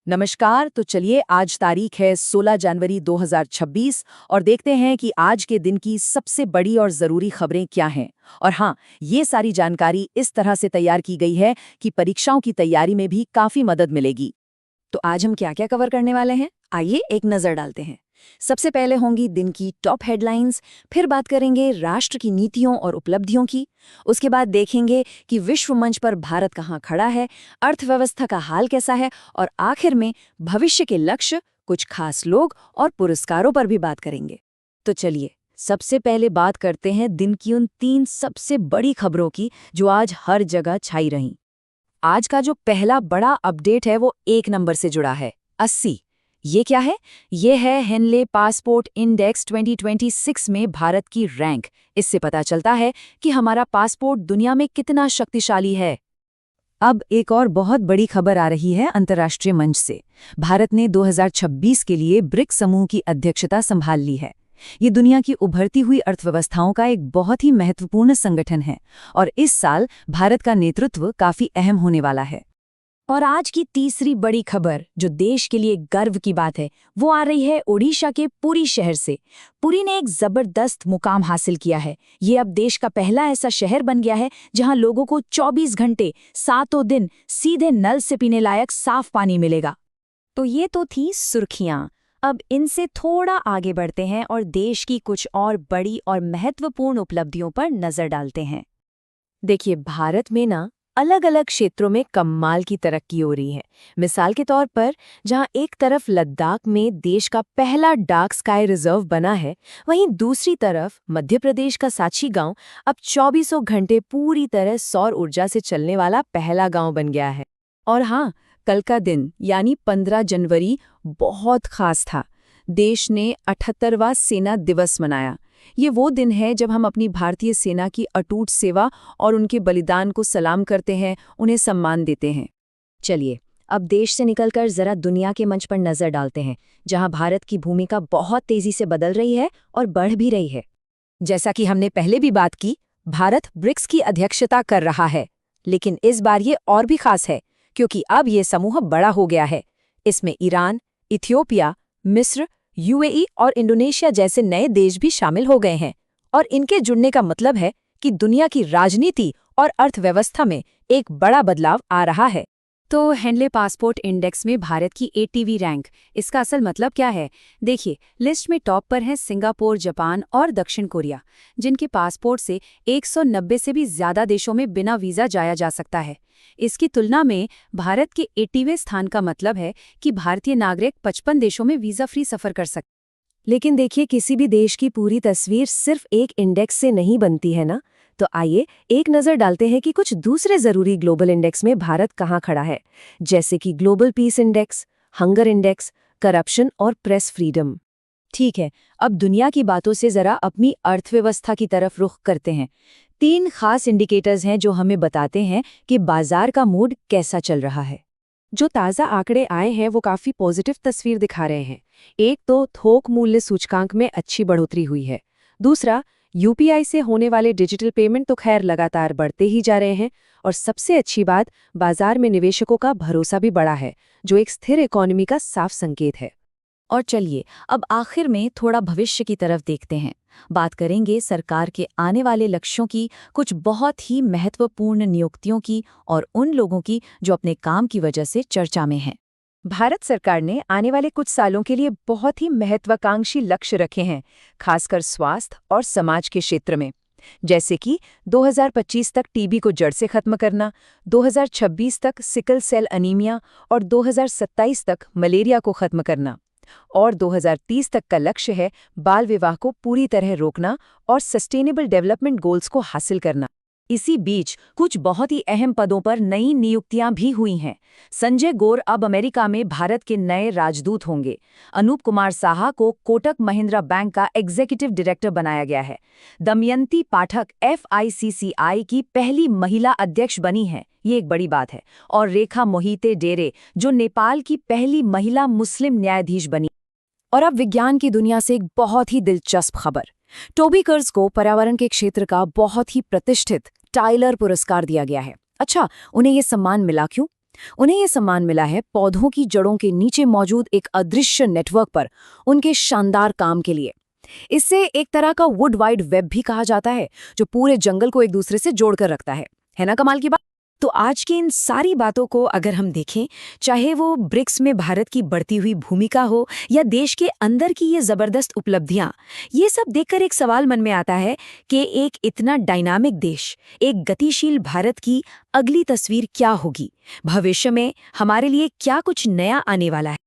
नमस्कार। तो चलिए, आज तारीख है 16 जनवरी 2026 और देखते हैं कि आज के दिन की सबसे बड़ी और ज़रूरी खबरें क्या हैं। और हाँ, ये सारी जानकारी इस तरह से तैयार की गई है कि परीक्षाओं की तैयारी में भी काफ़ी मदद मिलेगी। तो आज हम क्या क्या कवर करने वाले हैं, आइए एक नज़र डालते हैं। सबसे पहले होंगी दिन की टॉप हेडलाइंस, फिर बात करेंगे राष्ट्र की नीतियों और उपलब्धियों की। उसके बाद देखेंगे कि विश्व मंच पर भारत कहाँ खड़ा है, अर्थव्यवस्था का हाल कैसा है, और आखिर में भविष्य के लक्ष्य, कुछ खास लोग और पुरस्कारों पर भी बात करेंगे। तो चलिए, सबसे पहले बात करते हैं दिन की उन 3 सबसे बड़ी खबरों की जो आज हर जगह छाई रहीं। आज का जो पहला बड़ा अपडेट है वो 1 नंबर से जुड़ा है, 80। ये क्या है? ये है हेनले पासपोर्ट इंडेक्स 2026 में भारत की रैंक। इससे पता चलता है कि हमारा पासपोर्ट दुनिया में कितना शक्तिशाली है। अब एक और बहुत बड़ी खबर आ रही है अंतर्राष्ट्रीय मंच से। भारत ने 2026 के लिए ब्रिक्स समूह की अध्यक्षता संभाल ली है। ये दुनिया की उभरती हुई अर्थव्यवस्थाओं का एक बहुत ही महत्वपूर्ण संगठन है और इस साल भारत का नेतृत्व काफी अहम होने वाला है। और आज की तीसरी बड़ी खबर, जो देश के लिए गर्व की बात है, वो आ रही है ओडिशा के पुरी शहर से। पुरी ने एक जबरदस्त मुकाम हासिल किया है। ये अब देश का पहला ऐसा शहर बन गया है जहां लोगों को 24 घंटे, सातों दिन सीधे नल से पीने लायक साफ पानी मिलेगा। तो ये तो थी सुर्खियां। अब इनसे थोड़ा आगे बढ़ते हैं और देश की कुछ और बड़ी और महत्वपूर्ण उपलब्धियों पर नजर डालते हैं। देखिए, भारत में ना अलग अलग क्षेत्रों में कमाल की तरक्की हो रही है। मिसाल के तौर पर, जहां एक तरफ लद्दाख में देश का पहला डार्क स्काई रिजर्व बना है, वहीं दूसरी तरफ मध्य प्रदेश का सांची गांव अब 24 घंटे पूरी तरह सौर ऊर्जा से चलने वाला पहला गांव बन गया है। और हाँ, कल का दिन यानी 15 जनवरी बहुत खास था। देश ने 78वां सेना दिवस मनाया। ये वो दिन है जब हम अपनी भारतीय सेना की अटूट सेवा और उनके बलिदान को सलाम करते हैं, उन्हें सम्मान देते हैं। चलिए, अब देश से निकलकर जरा दुनिया के मंच पर नजर डालते हैं, जहां भारत की भूमिका बहुत तेजी से बदल रही है और बढ़ भी रही है। जैसा कि हमने पहले भी बात की, भारत ब्रिक्स की अध्यक्षता कर रहा है, लेकिन इस बार ये और भी खास है क्योंकि अब ये समूह बड़ा हो गया है। इसमें ईरान, इथियोपिया, मिस्र, यूएई और इंडोनेशिया जैसे नए देश भी शामिल हो गए हैं। और इनके जुड़ने का मतलब है कि दुनिया की राजनीति और अर्थव्यवस्था में एक बड़ा बदलाव आ रहा है। तो हेनले पासपोर्ट इंडेक्स में भारत की 80वीं रैंक, इसका असल मतलब क्या है? देखिए, लिस्ट में टॉप पर हैं सिंगापुर, जापान और दक्षिण कोरिया, जिनके पासपोर्ट से 190 से भी ज्यादा देशों में बिना वीजा जाया जा सकता है। इसकी तुलना में भारत के 80वें स्थान का मतलब है कि भारतीय नागरिक 55 देशों में वीजा फ्री सफर कर सकते। लेकिन देखिए, किसी भी देश की पूरी तस्वीर सिर्फ एक इंडेक्स से नहीं बनती है ना। तो आइए एक नज़र डालते हैं कि कुछ दूसरे ज़रूरी ग्लोबल इंडेक्स में भारत कहाँ खड़ा है, जैसे कि global peace index, hunger index, corruption और प्रेस फ्रीडम। ठीक है, अब दुनिया की बातों से ज़रा अपनी अर्थव्यवस्था की तरफ रुख करते हैं। 3 खास इंडिकेटर्स हैं जो हमें बताते हैं कि बाजार का मूड कैसा चल रहा है। जो ताज़ा आंकड़े आए हैं वो काफ़ी पॉजिटिव तस्वीर दिखा रहे हैं। एक तो थोक मूल्य सूचकांक में अच्छी बढ़ोतरी हुई है। दूसरा, यूपीआई से होने वाले डिजिटल पेमेंट तो खैर लगातार बढ़ते ही जा रहे हैं। और सबसे अच्छी बात, बाजार में निवेशकों का भरोसा भी बढ़ा है, जो एक स्थिर इकोनॉमी का साफ संकेत है। और चलिए, अब आखिर में थोड़ा भविष्य की तरफ देखते हैं। बात करेंगे सरकार के आने वाले लक्ष्यों की, कुछ बहुत ही महत्वपूर्ण नियुक्तियों की और उन लोगों की जो अपने काम की वजह से चर्चा में हैं। भारत सरकार ने आने वाले कुछ सालों के लिए बहुत ही महत्वाकांक्षी लक्ष्य रखे हैं, खासकर स्वास्थ्य और समाज के क्षेत्र में। जैसे कि 2025 तक टीबी को जड़ से खत्म करना, 2026 तक सिकल सेल अनीमिया और 2027 तक मलेरिया को खत्म करना। और 2030 तक का लक्ष्य है बाल विवाह को पूरी तरह रोकना और सस्टेनेबल डेवलपमेंट गोल्स को हासिल करना। इसी बीच कुछ बहुत ही अहम पदों पर नई नियुक्तियां भी हुई हैं। संजय गौर अब अमेरिका में भारत के नए राजदूत होंगे। अनूप कुमार साहा को कोटक महिंद्रा बैंक का एग्जीक्यूटिव डायरेक्टर बनाया गया है। दमयंती पाठक FICCI की पहली महिला अध्यक्ष बनी हैं, ये एक बड़ी बात है। और रेखा मोहिते डेरे जो नेपाल की पहली महिला मुस्लिम न्यायाधीश बनी। और अब विज्ञान की दुनिया से एक बहुत ही दिलचस्प खबर। टोबी कर्ज को पर्यावरण के क्षेत्र का बहुत ही प्रतिष्ठित टाइलर पुरस्कार दिया गया है। अच्छा, उन्हें ये सम्मान मिला क्यों? उन्हें ये सम्मान मिला है पौधों की जड़ों के नीचे मौजूद एक अदृश्य नेटवर्क पर उनके शानदार काम के लिए। इससे एक तरह का वुड वाइड वेब भी कहा जाता है, जो पूरे जंगल को एक दूसरे से जोड़कर रखता है ना कमाल की बात। तो आज की इन सारी बातों को अगर हम देखें, चाहे वो ब्रिक्स में भारत की बढ़ती हुई भूमिका हो या देश के अंदर की ये जबरदस्त उपलब्धियां, ये सब देखकर एक सवाल मन में आता है कि एक इतना डायनामिक देश, एक गतिशील भारत की अगली तस्वीर क्या होगी? भविष्य में हमारे लिए क्या कुछ नया आने वाला है?